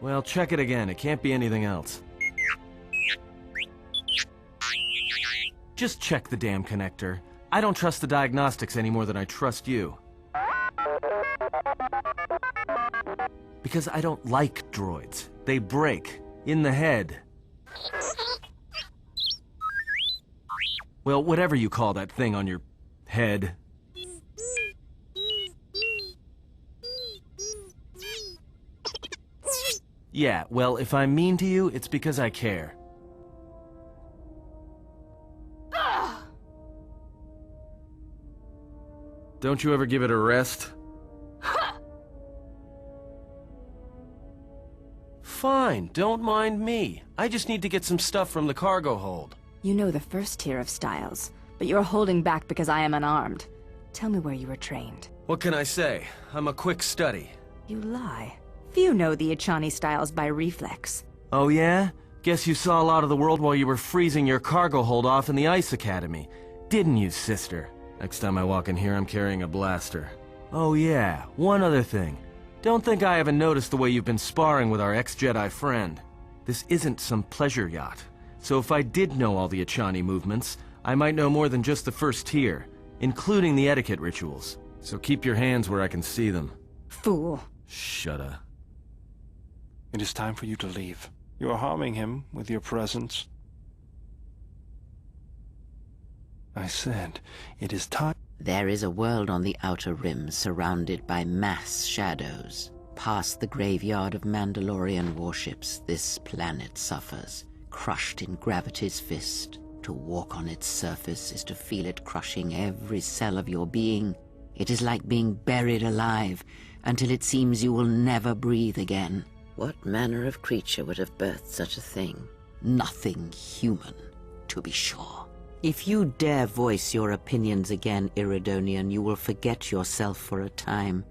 Well, check it again. It can't be anything else. Just check the damn connector. I don't trust the diagnostics any more than I trust you. Because I don't like droids. They break. In the head. Well, whatever you call that thing on your head. Yeah, well, if I'm mean to you, it's because I care. Don't you ever give it a rest? Fine, don't mind me. I just need to get some stuff from the cargo hold. You know the first tier of styles, but you're holding back because I am unarmed. Tell me where you were trained. What can I say? I'm a quick study. You lie. Few know the Echani styles by reflex. Oh yeah? Guess you saw a lot of the world while you were freezing your cargo hold off in the Ice Academy. Didn't you, sister? Next time I walk in here, I'm carrying a blaster. Oh yeah, one other thing. Don't think I haven't noticed the way you've been sparring with our ex-Jedi friend. This isn't some pleasure yacht. So if I did know all the Echani movements, I might know more than just the first tier, including the etiquette rituals. So keep your hands where I can see them. Fool. Shut up. It is time for you to leave. You are harming him with your presence. I said, it is time. There is a world on the Outer Rim surrounded by mass shadows. Past the graveyard of Mandalorian warships, this planet suffers, crushed in gravity's fist. To walk on its surface is to feel it crushing every cell of your being. It is like being buried alive, until it seems you will never breathe again. What manner of creature would have birthed such a thing? Nothing human, to be sure. If you dare voice your opinions again, Iridonian, you will forget yourself for a time.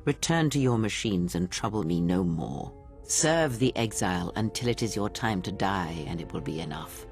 Return to your machines and trouble me no more. Serve the exile until it is your time to die, and it will be enough.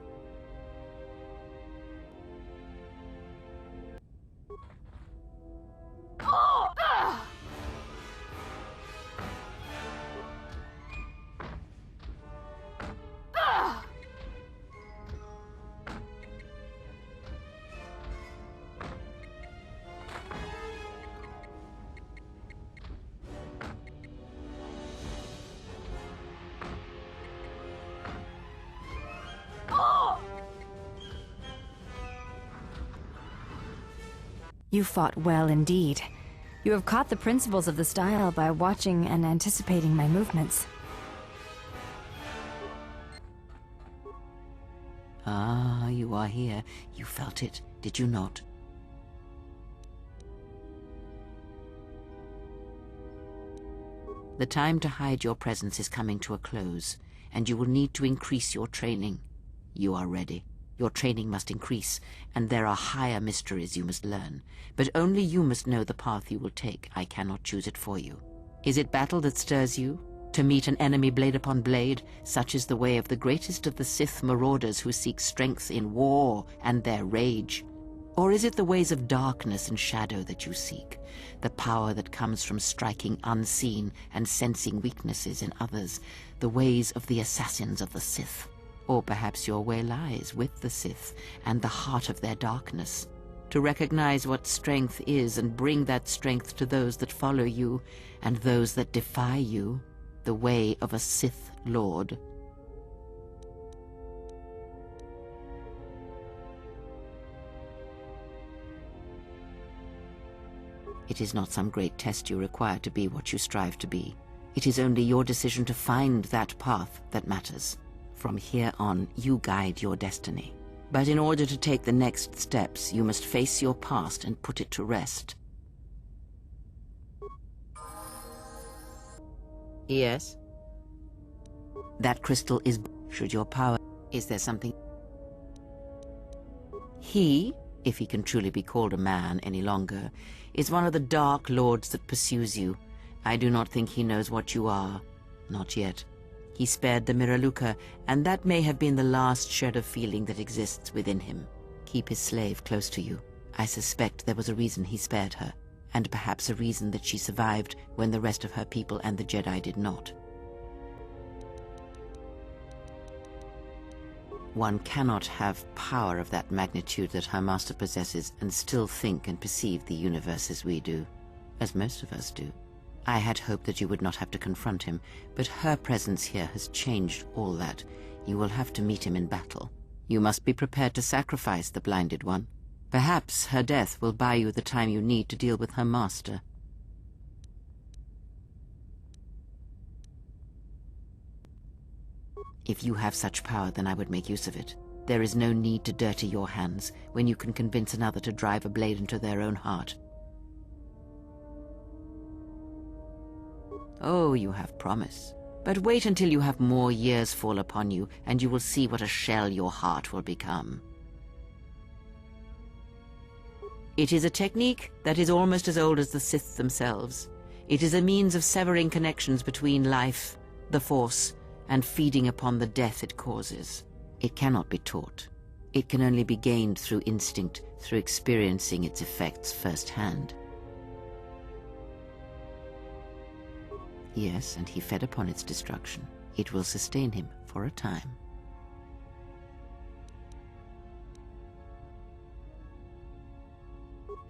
You fought well indeed. You have caught the principles of the style by watching and anticipating my movements. Ah, you are here. You felt it, did you not? The time to hide your presence is coming to a close, and you will need to increase your training. You are ready. Your training must increase, and there are higher mysteries you must learn. But only you must know the path you will take. I cannot choose it for you. Is it battle that stirs you? To meet an enemy blade upon blade? Such is the way of the greatest of the Sith marauders who seek strength in war and their rage. Or is it the ways of darkness and shadow that you seek? The power that comes from striking unseen and sensing weaknesses in others? The ways of the assassins of the Sith? Or perhaps your way lies with the Sith and the heart of their darkness. To recognize what strength is and bring that strength to those that follow you and those that defy you. The way of a Sith Lord. It is not some great test you require to be what you strive to be. It is only your decision to find that path that matters. From here on, you guide your destiny. But in order to take the next steps, you must face your past and put it to rest. Yes? That crystal is... Should your power... Is there something... He, if he can truly be called a man any longer, is one of the Dark Lords that pursues you. I do not think he knows what you are. Not yet. He spared the Miraluka, and that may have been the last shred of feeling that exists within him. Keep his slave close to you. I suspect there was a reason he spared her, and perhaps a reason that she survived when the rest of her people and the Jedi did not. One cannot have power of that magnitude that her master possesses and still think and perceive the universe as we do, as most of us do. I had hoped that you would not have to confront him, but her presence here has changed all that. You will have to meet him in battle. You must be prepared to sacrifice the blinded one. Perhaps her death will buy you the time you need to deal with her master. If you have such power, then I would make use of it. There is no need to dirty your hands when you can convince another to drive a blade into their own heart. Oh, you have promise. But wait until you have more years fall upon you, and you will see what a shell your heart will become. It is a technique that is almost as old as the Sith themselves. It is a means of severing connections between life, the Force, and feeding upon the death it causes. It cannot be taught. It can only be gained through instinct, through experiencing its effects firsthand. Yes, and he fed upon its destruction. It will sustain him for a time.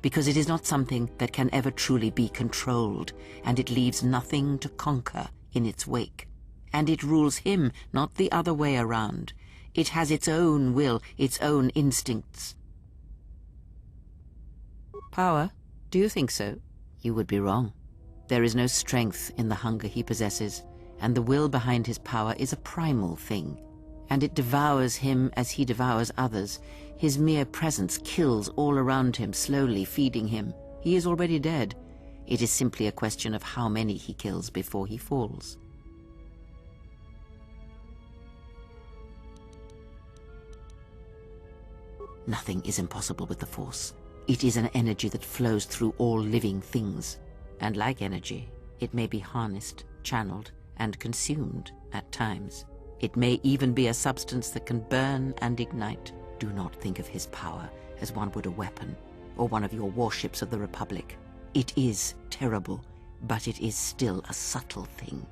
Because it is not something that can ever truly be controlled, and it leaves nothing to conquer in its wake. And it rules him, not the other way around. It has its own will, its own instincts. Power? Do you think so? You would be wrong. There is no strength in the hunger he possesses, and the will behind his power is a primal thing, and it devours him as he devours others. His mere presence kills all around him, slowly feeding him. He is already dead. It is simply a question of how many he kills before he falls. Nothing is impossible with the Force. It is an energy that flows through all living things. And like energy, it may be harnessed, channeled, and consumed at times. It may even be a substance that can burn and ignite. Do not think of his power as one would a weapon, or one of your warships of the Republic. It is terrible, but it is still a subtle thing.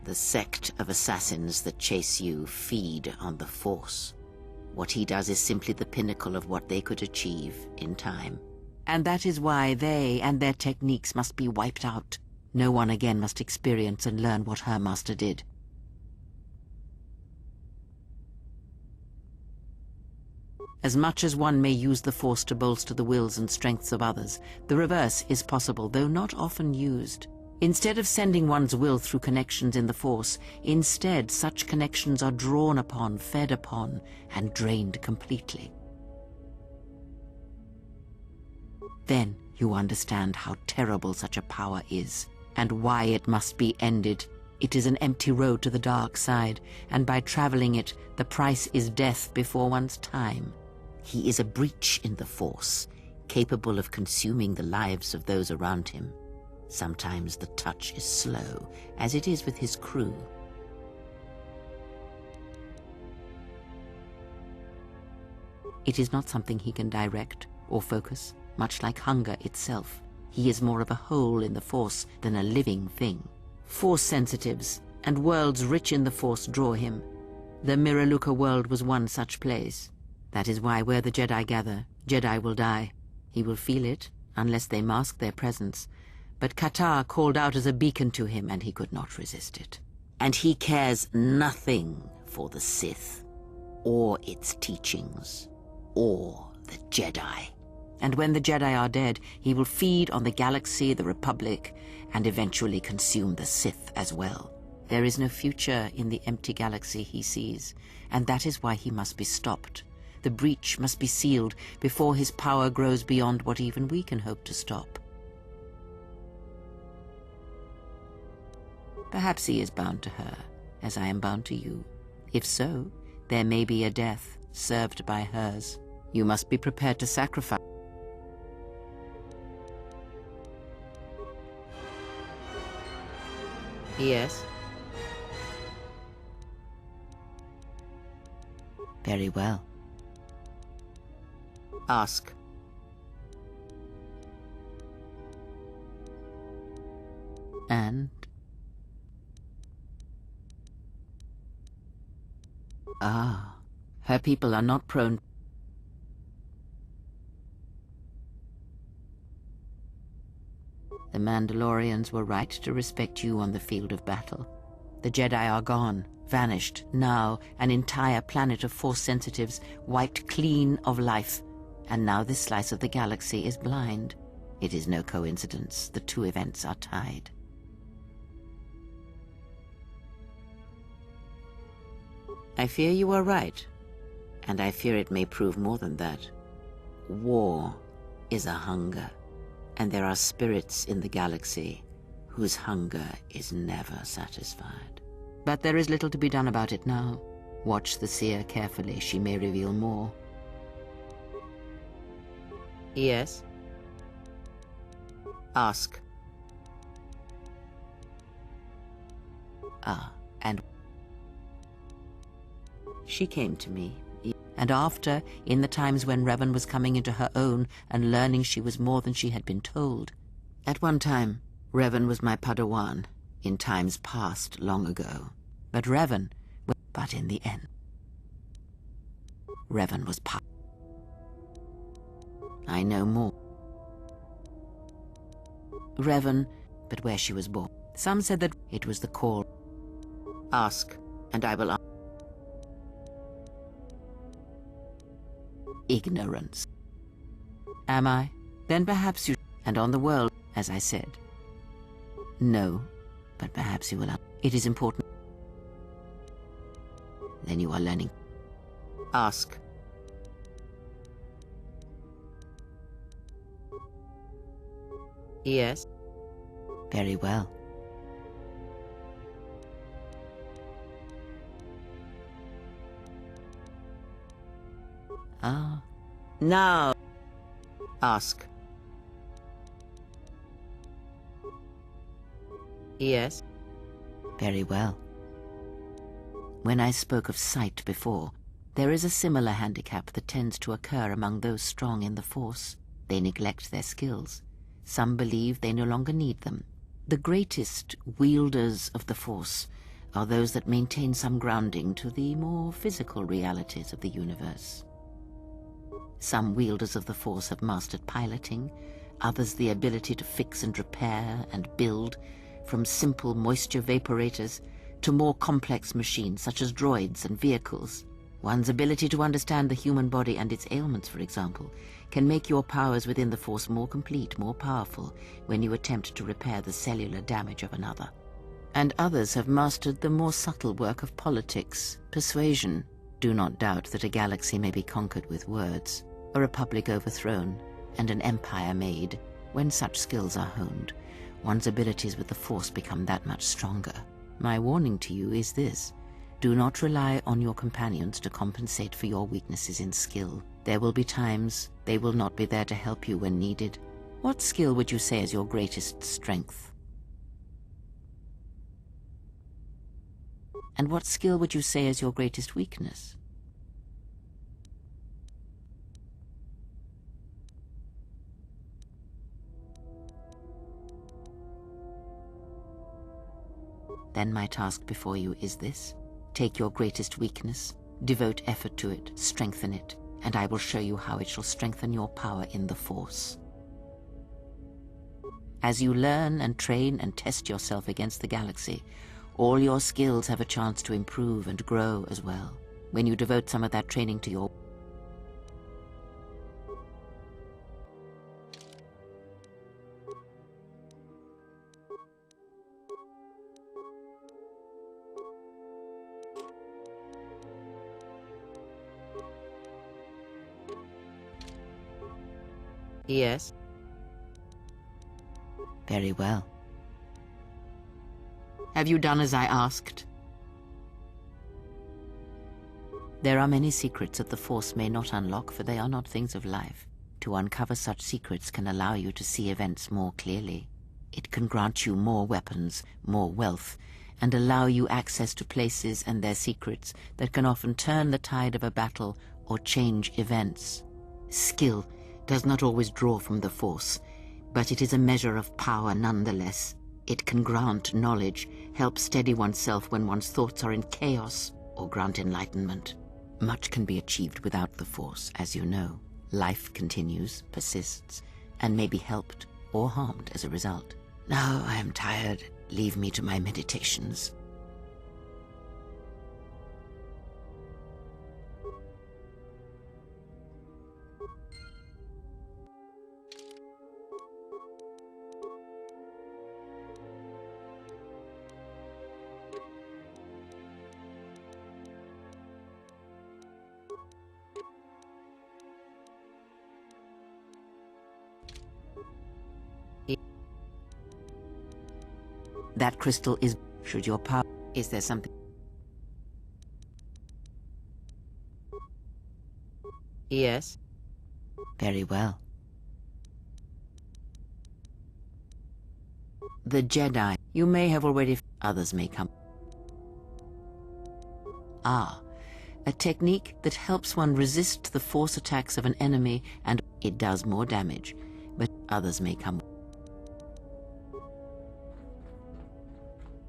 The sect of assassins that chase you feed on the Force. What he does is simply the pinnacle of what they could achieve in time. And that is why they and their techniques must be wiped out. No one again must experience and learn what her master did. As much as one may use the Force to bolster the wills and strengths of others, the reverse is possible, though not often used. Instead of sending one's will through connections in the Force, instead such connections are drawn upon, fed upon, and drained completely. Then you understand how terrible such a power is, and why it must be ended. It is an empty road to the dark side, and by traveling it, the price is death before one's time. He is a breach in the Force, capable of consuming the lives of those around him. Sometimes the touch is slow, as it is with his crew. It is not something he can direct or focus, much like hunger itself. He is more of a hole in the Force than a living thing. Force sensitives and worlds rich in the Force draw him. The Miraluka world was one such place. That is why where the Jedi gather, Jedi will die. He will feel it, unless they mask their presence. But KOTOR called out as a beacon to him, and he could not resist it. And he cares nothing for the Sith, or its teachings, or the Jedi. And when the Jedi are dead, he will feed on the galaxy, the Republic, and eventually consume the Sith as well. There is no future in the empty galaxy he sees, and that is why he must be stopped. The breach must be sealed before his power grows beyond what even we can hope to stop. Perhaps he is bound to her, as I am bound to you. If so, there may be a death served by hers. You must be prepared to sacrifice. Yes. Very well. Ask. And? Ah, Her people are not prone. The Mandalorians were right to respect you on the field of battle. The Jedi are gone, vanished. Now, an entire planet of Force sensitives wiped clean of life. And now this slice of the galaxy is blind. It is no coincidence. The two events are tied. I fear you are right. And I fear it may prove more than that. War is a hunger. And there are spirits in the galaxy whose hunger is never satisfied. But there is little to be done about it now. Watch the seer carefully. She may reveal more. Yes? Ask. And she came to me. And after, in the times when Revan was coming into her own and learning she was more than she had been told. At one time, Revan was my Padawan, in times past, long ago. But but in the end, Revan was I know more. Revan, but where she was born. Some said that it was the call. Ask, and I will answer. Ignorance. Am I? Then perhaps you... And on the world, as I said. No, but perhaps you will... It is important. Then you are learning. Ask. Yes. Very well. Now. Ask. Yes. Very well. When I spoke of sight before, there is a similar handicap that tends to occur among those strong in the Force. They neglect their skills. Some believe they no longer need them. The greatest wielders of the Force are those that maintain some grounding to the more physical realities of the universe. Some wielders of the Force have mastered piloting, others the ability to fix and repair and build, from simple moisture vaporators to more complex machines such as droids and vehicles. One's ability to understand the human body and its ailments, for example, can make your powers within the Force more complete, more powerful, when you attempt to repair the cellular damage of another. And others have mastered the more subtle work of politics, persuasion. Do not doubt that a galaxy may be conquered with words, a republic overthrown, and an empire made. When such skills are honed, one's abilities with the Force become that much stronger. My warning to you is this. Do not rely on your companions to compensate for your weaknesses in skill. There will be times they will not be there to help you when needed. What skill would you say is your greatest strength? And what skill would you say is your greatest weakness? Then my task before you is this. Take your greatest weakness, devote effort to it, strengthen it, and I will show you how it shall strengthen your power in the Force. As you learn and train and test yourself against the galaxy, all your skills have a chance to improve and grow as well. When you devote some of that training to your... Yes. Very well. Have you done as I asked? There are many secrets that the Force may not unlock, for they are not things of life. To uncover such secrets can allow you to see events more clearly. It can grant you more weapons, more wealth, and allow you access to places and their secrets that can often turn the tide of a battle or change events. Skill does not always draw from the Force, but it is a measure of power nonetheless. It can grant knowledge, help steady oneself when one's thoughts are in chaos, or grant enlightenment. Much can be achieved without the Force, as you know. Life continues, persists, and may be helped or harmed as a result. Now I am tired. Leave me to my meditations. That crystal is... Should your power... Is there something... Yes. Very well. The Jedi. You may have already... Others may come. Ah. A technique that helps one resist the force attacks of an enemy, and it does more damage. But others may come...